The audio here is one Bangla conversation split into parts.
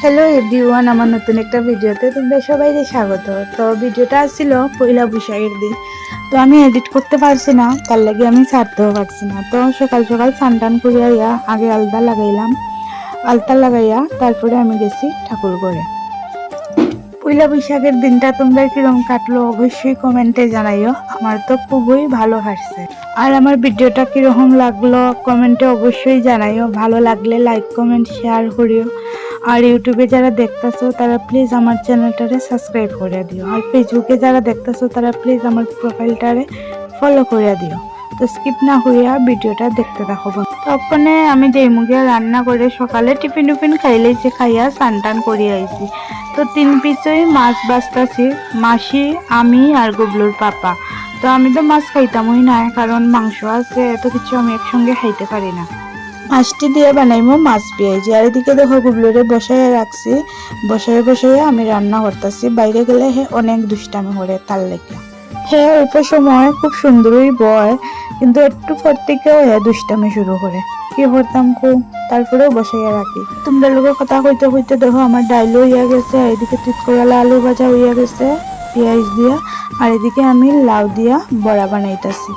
হ্যালো এভরিওয়ান, আমার নতুন একটা ভিডিওতে তোমরা সবাইকে স্বাগত। তো ভিডিওটা ছিল পয়লা বৈশাখের দিন। তো আমি এডিট করতে পারছি না, তার লাগে আমি ছাড়তেও পারছি না। তো সকাল সকাল স্নান টান করিয়া আগে আলতা লাগাইলাম, আলতা লাগাইয়া তারপরে আমি গেছি ঠাকুর ঘরে। পয়লা বৈশাখের দিনটা তোমরা কিরকম কাটলো অবশ্যই কমেন্টে জানাইও। আমার তো খুবই ভালো কাটছে। আর আমার ভিডিওটা কিরকম লাগলো কমেন্টে অবশ্যই জানাইও। ভালো লাগলে লাইক কমেন্ট শেয়ার করিও। আর ইউটিউবে যারা দেখতেছো তারা প্লিজ আমার চ্যানেলটারে সাবস্ক্রাইব করে দিও। আর ফেসবুকে যারা দেখতেছো তারা প্লিজ আমার প্রোফাইলটারে ফলো করে দিও। তো স্কিপ না হইয়া ভিডিওটা দেখতে থাকো। তখনে আমি যেমুগে রান্না করে সকালে টিফিন টিফিন খাইলেছি, খাইয়া স্নান টান করিয়া আইছি। তো 3 পিসই মাছ বাছতাছি, মাসি, আমি আর গুবলুর পাপা। তো আমি তো মাছ খাইতামই না, কারণ মাংস আছে, এত কিছু আমি একসঙ্গে খাইতে পারি না। মাছটি দিয়ে বানাইমো মাছ পেঁয়াজি। আর এদিকে দেখো গুবলুরে বসাইয়া রাখছি, বসাইয়া আমি রান্না করতেছি। বাইরে গেলে হে অনেক দুষ্টামি করে, তার লেগে হে অল্প সময় খুব সুন্দরই বয়, কিন্তু একটু পর থেকেও হে দুষ্টামি শুরু করে। কি করতাম খুব, তারপরেও বসাইয়া রাখি। তোমরা লোকের কথা কইতে কইতে দেখো আমার ডাইলও হইয়া গেছে, এদিকে তিতকরালা আলু ভাজা হইয়া গেছে পেঁয়াজ দিয়া, আর এদিকে আমি লাউ দিয়া বড়া বানাইতেছি।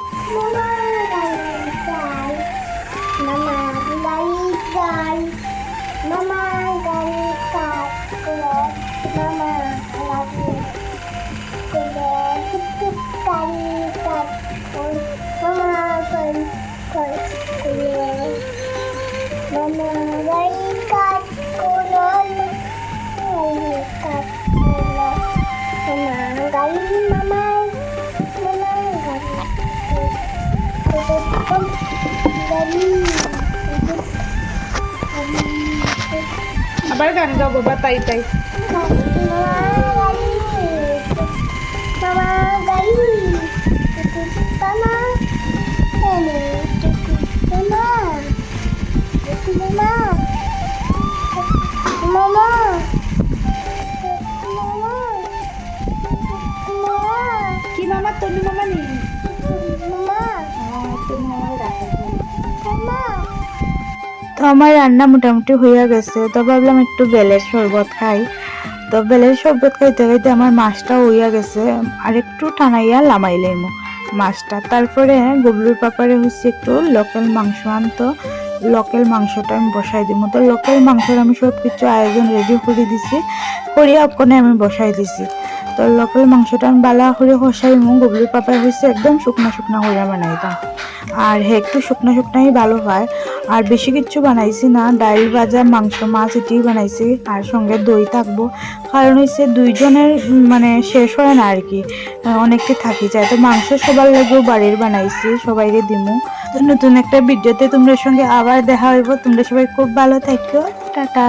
আবার গান গাও বাবা, তাই তাই কি মামা, তুমি মামা নেই তো আমার রান্না মোটামুটি হইয়া গেছে। তো ভাবলাম একটু বেলের শরবত খাই। তো বেলের শরবত খাইতে খাইতে আমার মাছটা হইয়া গেছে, আর একটু টানাইয়া লামাইলাম মাছটা। তারপরে গুবলুর পাপারে হচ্ছে একটু লোকাল মাংস আনতো, লোকাল মাংসটা আমি বসাই দিব। তো লোকাল মাংসের আমি সব কিছু আয়োজন রেডি করে দিছি, করিয়া ওখানে আমি বসাই দিছি। তো লোকাল মাংসটা আমি বালা করে কষাই গুবলুর পাপায় হয়েছে একদম শুকনা শুকনা হইয়া বানাইতাম, আর হে একটু শুকনা শুকনাই ভালো হয়। আর বেশি কিছু বানাইছি না, ডাইল ভাজা মাংস মাছ এটাই বানাইছি, আর সঙ্গে দই থাকবো। কারণ হচ্ছে দুইজনের মানে শেষ হয় না আর কি, অনেকটা থাকি যায়। তো মাংস সবার লাগেও বাড়ির বানাইছি, সবাইকে দিমু। তো নতুন একটা ভিডিওতে তোমরা সঙ্গে আবার দেখা হইব। তোমরা সবাই খুব ভালো থাকো, টাটা।